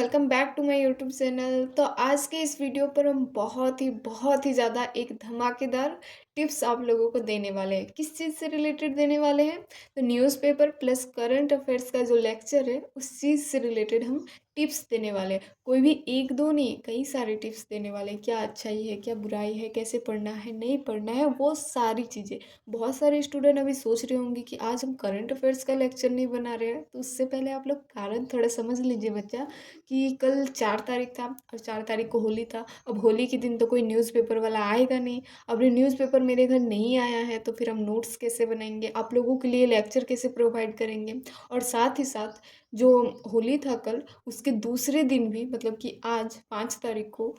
Welcome back to my YouTube channel. तो आज के इस वीडियो पर हम बहुत ही ज़्यादा एक धमाकेदार टिप्स आप लोगों को देने वाले हैं। किस चीज़ से रिलेटेड देने वाले हैं? तो न्यूज़पेपर प्लस करंट अफेयर्स का जो लेक्चर है उस चीज़ से रिलेटेड हम टिप्स देने वाले हैं। कोई भी एक दो नहीं, कई सारे टिप्स देने वाले हैं। क्या अच्छाई है, क्या बुराई है, कैसे पढ़ना है, नहीं पढ़ना है, वो सारी चीज़ें। बहुत सारे स्टूडेंट अभी सोच रहे होंगे कि आज हम करंट अफेयर्स का लेक्चर नहीं बना रहे हैं। तो उससे पहले आप लोग कारण थोड़ा समझ लीजिए बच्चा, कि कल 4 तारीख था और 4 तारीख को होली था। अब होली के दिन तो कोई न्यूज़पेपर वाला आएगा नहीं। अब ये न्यूज़पेपर मेरे घर नहीं आया है तो फिर हम नोट्स कैसे बनाएंगे, आप लोगों के लिए लेक्चर कैसे प्रोवाइड करेंगे। और साथ ही साथ जो होली था कल, उसके दूसरे दिन भी मतलब कि आज 5 तारीख को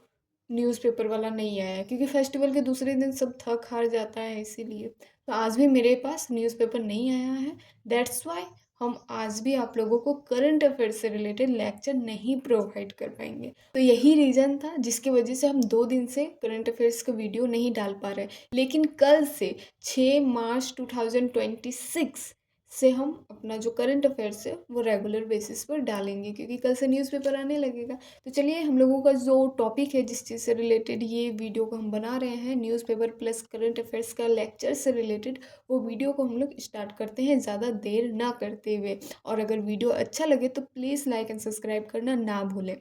न्यूज़पेपर वाला नहीं आया है, क्योंकि फेस्टिवल के दूसरे दिन सब थक हार जाता है इसीलिए। तो आज भी मेरे पास न्यूज़पेपर नहीं आया है। दैट्स वाई हम आज भी आप लोगों को करंट अफेयर से रिलेटेड लेक्चर नहीं प्रोवाइड कर पाएंगे। तो यही रीज़न था जिसकी वजह से हम 2 दिन से करंट अफेयर्स का वीडियो नहीं डाल पा रहे। लेकिन कल से 6 मार्च 2026 से हम अपना जो करंट अफेयर्स है वो रेगुलर बेसिस पर डालेंगे, क्योंकि कल से न्यूज़पेपर आने लगेगा। तो चलिए, हम लोगों का जो टॉपिक है, जिस चीज़ से रिलेटेड ये वीडियो को हम बना रहे हैं, न्यूज़पेपर प्लस करंट अफेयर्स का लेक्चर से रिलेटेड, वो वीडियो को हम लोग स्टार्ट करते हैं ज़्यादा देर ना करते हुए। और अगर वीडियो अच्छा लगे तो प्लीज़ लाइक एंड सब्सक्राइब करना ना भूलें।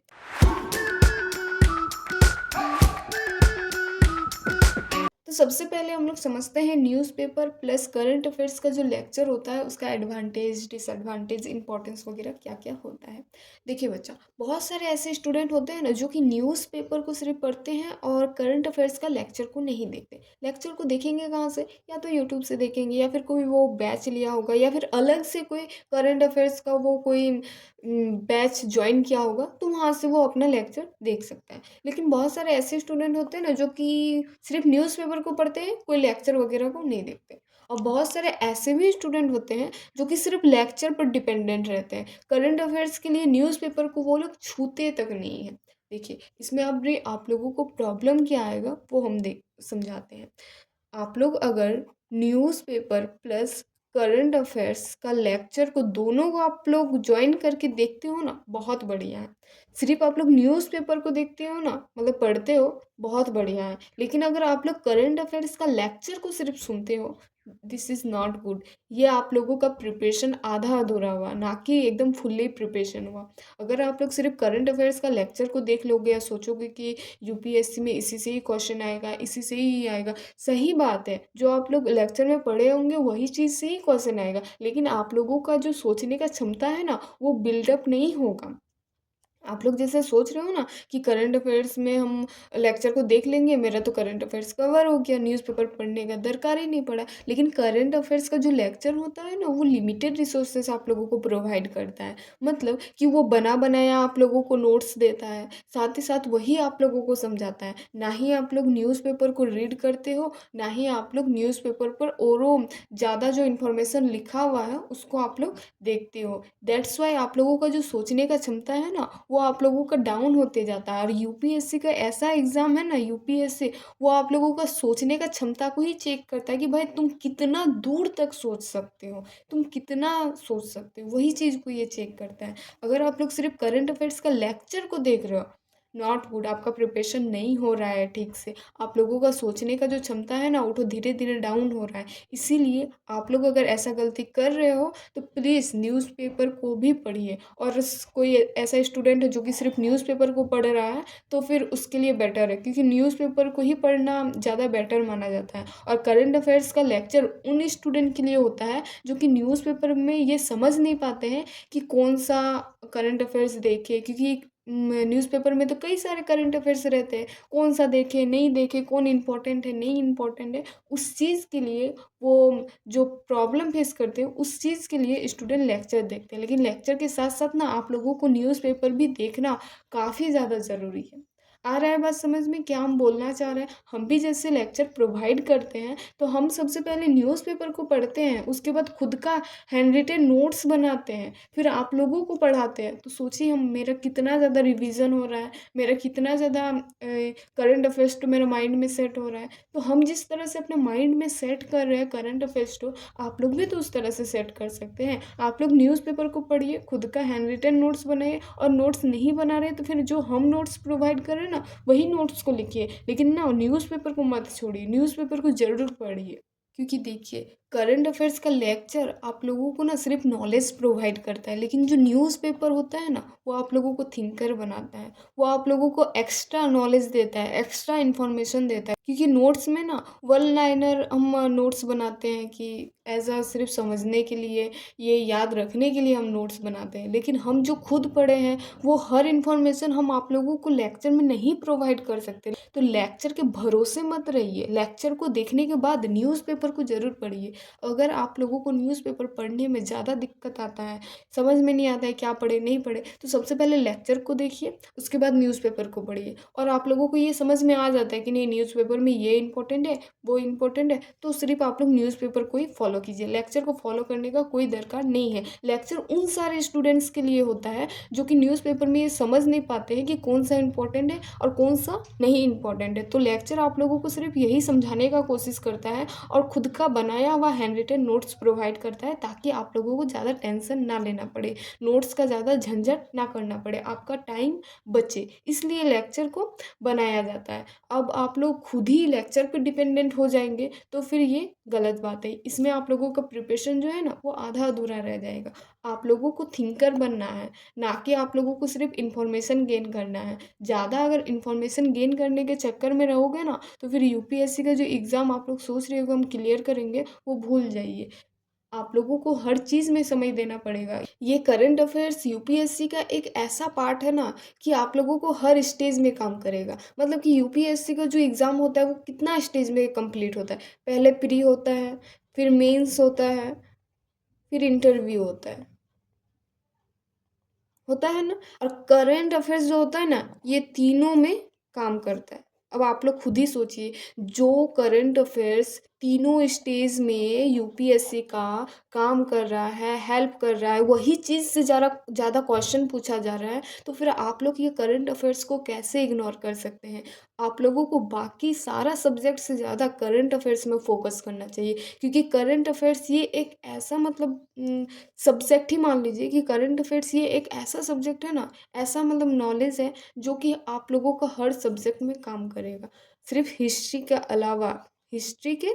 तो सबसे पहले हम लोग समझते हैं न्यूज़पेपर प्लस करंट अफेयर्स का जो लेक्चर होता है उसका एडवांटेज, डिसएडवांटेज, इंपॉर्टेंस वगैरह क्या क्या होता है। देखिए बच्चा, बहुत सारे ऐसे स्टूडेंट होते हैं ना जो कि न्यूज़पेपर को सिर्फ पढ़ते हैं और करंट अफेयर्स का लेक्चर को नहीं देखते। लेक्चर को देखेंगे कहाँ से? या तो यूट्यूब से देखेंगे, या फिर कोई वो बैच लिया होगा, या फिर अलग से कोई करंट अफेयर्स का वो कोई बैच ज्वाइन किया होगा, तो वहाँ से वो अपना लेक्चर देख सकता है। लेकिन बहुत सारे ऐसे स्टूडेंट होते हैं ना जो कि सिर्फ न्यूज़पेपर को पढ़ते हैं, कोई लेक्चर वगैरह को नहीं देखते। और बहुत सारे ऐसे भी स्टूडेंट होते हैं जो कि सिर्फ लेक्चर पर डिपेंडेंट रहते हैं। करंट अफेयर्स के लिए न्यूज़पेपर को वो लोग छूते तक नहीं है। देखिए, इसमें अब आप लोगों को प्रॉब्लम क्या आएगा वो हम देख समझाते हैं। आप लोग अगर न्यूज़पेपर प्लस करंट अफेयर्स का लेक्चर को दोनों को आप लोग ज्वाइन करके देखते हो ना, बहुत बढ़िया है। सिर्फ आप लोग न्यूज़पेपर को देखते हो ना, मतलब पढ़ते हो, बहुत बढ़िया है। लेकिन अगर आप लोग करंट अफेयर्स का लेक्चर को सिर्फ सुनते हो, दिस इज़ नॉट गुड। ये आप लोगों का प्रिपरेशन आधा अधूरा हुआ, ना कि एकदम फुल्ली प्रिपरेशन हुआ। अगर आप लोग सिर्फ करंट अफेयर्स का लेक्चर को देख लोगे या सोचोगे कि यूपीएससी में इसी से ही क्वेश्चन आएगा, इसी से ही आएगा, सही बात है। जो आप लोग लेक्चर में पढ़े होंगे वही चीज़ से ही क्वेश्चन आएगा, लेकिन आप लोगों का जो सोचने का क्षमता है ना, वो बिल्डअप नहीं होगा। आप लोग जैसे सोच रहे हो ना कि करंट अफेयर्स में हम लेक्चर को देख लेंगे, मेरा तो करंट अफेयर्स कवर हो गया, न्यूज़पेपर पढ़ने का दरकार ही नहीं पड़ा। लेकिन करंट अफेयर्स का जो लेक्चर होता है ना, वो लिमिटेड रिसोर्सेस आप लोगों को प्रोवाइड करता है। मतलब कि वो बना बनाया आप लोगों को नोट्स देता है, साथ ही साथ वही आप लोगों को समझाता है। ना ही आप लोग न्यूज़पेपर को रीड करते हो, ना ही आप लोग न्यूज़पेपर पर और ज़्यादा जो इन्फॉर्मेशन लिखा हुआ है उसको आप लोग देखते हो। दैट्स वाई आप लोगों का जो सोचने का क्षमता है ना, वो आप लोगों का डाउन होते जाता है। और यूपीएससी का ऐसा एग्ज़ाम है ना, यूपीएससी, वो आप लोगों का सोचने का क्षमता को ही चेक करता है कि भाई तुम कितना दूर तक सोच सकते हो, तुम कितना सोच सकते हो, वही चीज़ को ये चेक करता है। अगर आप लोग सिर्फ करंट अफेयर्स का लेक्चर को देख रहे हो, नॉट गुड, आपका प्रिपरेशन नहीं हो रहा है ठीक से। आप लोगों का सोचने का जो क्षमता है ना, वो तो धीरे धीरे डाउन हो रहा है। इसीलिए आप लोग अगर ऐसा गलती कर रहे हो तो प्लीज़ न्यूज़पेपर को भी पढ़िए। और कोई ऐसा स्टूडेंट है जो कि सिर्फ न्यूज़पेपर को पढ़ रहा है, तो फिर उसके लिए बेटर है, क्योंकि न्यूज़पेपर को ही पढ़ना ज़्यादा बेटर माना जाता है। और करंट अफेयर्स का लेक्चर उन स्टूडेंट के लिए होता है जो कि न्यूज़पेपर में ये समझ नहीं पाते हैं कि कौन सा करंट अफेयर्स देखे, क्योंकि न्यूज़पेपर में तो कई सारे करंट अफेयर्स रहते हैं, कौन सा देखे नहीं देखे, कौन इम्पोर्टेंट है नहीं इम्पोर्टेंट है, उस चीज़ के लिए वो जो प्रॉब्लम फेस करते हैं, उस चीज़ के लिए स्टूडेंट लेक्चर देखते हैं। लेकिन लेक्चर के साथ साथ ना आप लोगों को न्यूज़पेपर भी देखना काफ़ी ज़्यादा ज़रूरी है। आ रहा है बात समझ में क्या हम बोलना चाह रहे हैं? हम भी जैसे लेक्चर प्रोवाइड करते हैं, तो हम सबसे पहले न्यूज़पेपर को पढ़ते हैं, उसके बाद खुद का हैंड रिटेन नोट्स बनाते हैं, फिर आप लोगों को पढ़ाते हैं। तो सोचिए हम मेरा कितना ज़्यादा रिवीज़न हो रहा है, मेरा कितना ज़्यादा करंट अफ़ेयर्स तो मेरा माइंड में सेट हो रहा है। तो हम जिस तरह से अपने माइंड में सेट कर रहे हैं करंट अफ़ेयर्स को, आप लोग भी तो उस तरह से सेट कर सकते हैं। आप लोग न्यूज़पेपर को पढ़िए, खुद का हैंड रिटेन नोट्स बनाइए, और नोट्स नहीं बना रहे तो फिर जो हम नोट्स प्रोवाइड कर रहे हैं ना, वही नोट्स को लिखिए, लेकिन ना न्यूज़पेपर को मत छोड़िए, न्यूज़पेपर को ज़रूर पढ़िए। क्योंकि देखिए करंट अफेयर्स का लेक्चर आप लोगों को ना सिर्फ नॉलेज प्रोवाइड करता है, लेकिन जो न्यूज़पेपर होता है ना, वो आप लोगों को थिंकर बनाता है, वो आप लोगों को एक्स्ट्रा नॉलेज देता है, एक्स्ट्रा इन्फॉर्मेशन देता है। क्योंकि नोट्स में ना वन लाइनर हम नोट्स बनाते हैं कि एज अ सिर्फ समझने के लिए, ये याद रखने के लिए हम नोट्स बनाते हैं, लेकिन हम जो खुद पढ़े हैं वो हर इन्फॉर्मेशन हम आप लोगों को लेक्चर में नहीं प्रोवाइड कर सकते। तो लेक्चर के भरोसे मत रहिए, लेक्चर को देखने के बाद न्यूज़पेपर को ज़रूर पढ़िए। अगर आप लोगों को न्यूज़पेपर पढ़ने में ज़्यादा दिक्कत आता है, समझ में नहीं आता है क्या पढ़े नहीं पढ़े, तो सबसे पहले लेक्चर को देखिए, उसके बाद न्यूज़पेपर को पढ़िए, और आप लोगों को ये समझ में आ जाता है कि नहीं न्यूज़पेपर में ये इंपॉर्टेंट है, वो इंपॉर्टेंट है, तो सिर्फ आप लोग न्यूज़पेपर को ही फॉलो कीजिए। लेक्चर को फॉलो करने का कोई दरकार नहीं है। लेक्चर उन सारे स्टूडेंट्स के लिए होता है जो कि न्यूज़पेपर में ये समझ नहीं पाते हैं कि कौन सा इंपॉर्टेंट है और कौन सा नहीं इंपॉर्टेंट है। तो लेक्चर आप लोगों को सिर्फ यही समझाने का कोशिश करता है, और खुद का बनाया हुआ हैंड रिटन नोट्स प्रोवाइड करता है, ताकि आप लोगों को ज़्यादा टेंशन ना लेना पड़े, नोट्स का ज़्यादा झंझट ना करना पड़े, आपका टाइम बचे, इसलिए लेक्चर को बनाया जाता है। अब आप लोग खुद ही लेक्चर पे डिपेंडेंट हो जाएंगे तो फिर ये गलत बात है। इसमें आप लोगों का प्रिपरेशन जो है ना, वो आधा अधूरा रह जाएगा। आप लोगों को थिंकर बनना है, ना कि आप लोगों को सिर्फ इन्फॉर्मेशन गेन करना है। ज़्यादा अगर इन्फॉर्मेशन गेन करने के चक्कर में रहोगे ना, तो फिर यूपीएससी का जो एग्ज़ाम आप लोग सोच रहे हो कि हम क्लियर करेंगे, वो भूल जाइए। आप लोगों को हर चीज़ में समय देना पड़ेगा। ये करंट अफेयर्स यूपीएससी का एक ऐसा पार्ट है ना, कि आप लोगों को हर स्टेज में काम करेगा। मतलब कि यूपीएससी का जो एग्ज़ाम होता है वो कितना स्टेज में कंप्लीट होता है। पहले प्री होता है, फिर मेंस होता है, फिर इंटरव्यू होता है ना। और करंट अफेयर्स जो होता है ना, ये तीनों में काम करता है। अब आप लोग खुद ही सोचिए, जो करंट अफेयर्स तीनों स्टेज में यूपीएससी का काम कर रहा है, हेल्प कर रहा है, वही चीज़ से ज़्यादा ज़्यादा क्वेश्चन पूछा जा रहा है, तो फिर आप लोग ये करंट अफेयर्स को कैसे इग्नोर कर सकते हैं? आप लोगों को बाकी सारा सब्जेक्ट से ज़्यादा करंट अफेयर्स में फोकस करना चाहिए। क्योंकि करंट अफेयर्स ये एक ऐसा मतलब सब्जेक्ट ही मान लीजिए कि करंट अफेयर्स ये एक ऐसा सब्जेक्ट है ना, ऐसा मतलब नॉलेज है जो कि आप लोगों का हर सब्जेक्ट में काम करेगा। सिर्फ हिस्ट्री के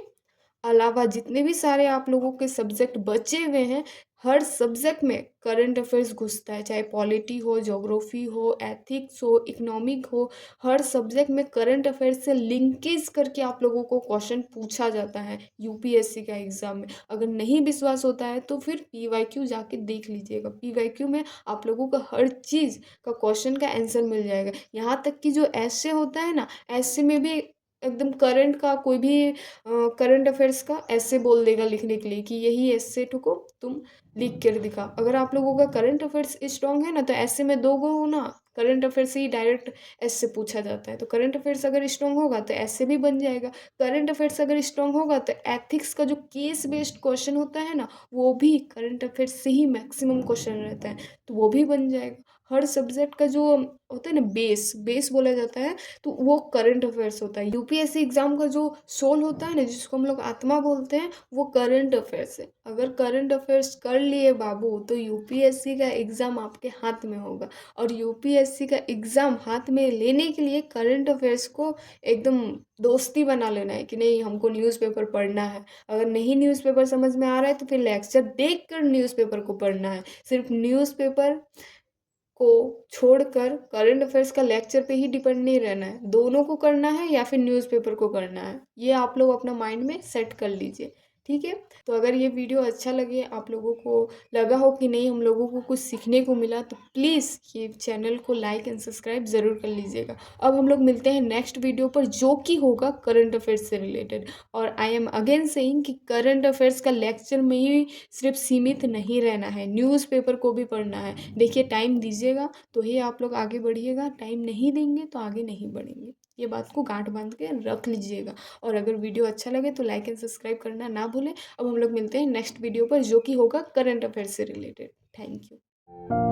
अलावा जितने भी सारे आप लोगों के सब्जेक्ट बचे हुए हैं, हर सब्जेक्ट में करंट अफेयर्स घुसता है, चाहे पॉलिटी हो, ज्योग्राफी हो, एथिक्स हो, इकोनॉमिक हो। हर सब्जेक्ट में करंट अफेयर्स से लिंकेज करके आप लोगों को क्वेश्चन पूछा जाता है यूपीएससी का एग्ज़ाम में। अगर नहीं विश्वास होता है तो फिर पीवाईक्यू जाके देख लीजिएगा। पीवाईक्यू में आप लोगों को हर चीज़ का क्वेश्चन का आंसर मिल जाएगा। यहाँ तक कि जो ऐसे होता है ना, ऐसे में भी एकदम करंट का कोई भी करंट अफेयर्स का ऐसे बोल देगा लिखने के लिए कि यही ऐसे ठुको तुम लिख कर दिखा। अगर आप लोगों का करंट अफेयर्स स्ट्रांग है ना, तो ऐसे में दो गो ना करंट अफेयर्स से ही डायरेक्ट ऐसे पूछा जाता है। तो करंट अफेयर्स अगर स्ट्रांग होगा तो ऐसे भी बन जाएगा। करंट अफेयर्स अगर स्ट्रांग होगा तो एथिक्स का जो केस बेस्ड क्वेश्चन होता है ना, वो भी करंट अफेयर्स से ही मैक्सिमम क्वेश्चन रहता है, तो वो भी बन जाएगा। हर सब्जेक्ट का जो होता है ना, बेस बेस बोला जाता है, तो वो करंट अफेयर्स होता है। यूपीएससी एग्जाम का जो सोल होता है ना, जिसको हम लोग आत्मा बोलते हैं, वो करंट अफेयर्स है। अगर करंट अफेयर्स कर लिए बाबू, तो यूपीएससी का एग्ज़ाम आपके हाथ में होगा। और यूपीएससी का एग्ज़ाम हाथ में लेने के लिए करंट अफेयर्स को एकदम दोस्ती बना लेना है कि नहीं, हमको न्यूज़पेपर पढ़ना है। अगर नहीं न्यूज़पेपर समझ में आ रहा है तो फिर लेक्चर देख कर न्यूज़पेपर को पढ़ना है। सिर्फ न्यूज़पेपर को छोड़कर करंट अफेयर्स का लेक्चर पे ही डिपेंड नहीं रहना है। दोनों को करना है या फिर न्यूज़पेपर को करना है, ये आप लोग अपना माइंड में सेट कर लीजिए। ठीक है? तो अगर ये वीडियो अच्छा लगे, आप लोगों को लगा हो कि नहीं हम लोगों को कुछ सीखने को मिला, तो प्लीज़ ये चैनल को लाइक एंड सब्सक्राइब ज़रूर कर लीजिएगा। अब हम लोग मिलते हैं नेक्स्ट वीडियो पर, जो कि होगा करंट अफेयर्स से रिलेटेड। और आई एम अगेन सेइंग कि करंट अफेयर्स का लेक्चर में ही सिर्फ सीमित नहीं रहना है, न्यूज़पेपर को भी पढ़ना है। देखिए टाइम दीजिएगा तो ही आप लोग आगे बढ़िएगा, टाइम नहीं देंगे तो आगे नहीं बढ़ेंगे। ये बात को गांठ बांध के रख लीजिएगा। और अगर वीडियो अच्छा लगे तो लाइक एंड सब्सक्राइब करना ना भूलें। अब हम लोग मिलते हैं नेक्स्ट वीडियो पर, जो कि होगा करंट अफेयर से रिलेटेड। Thank you.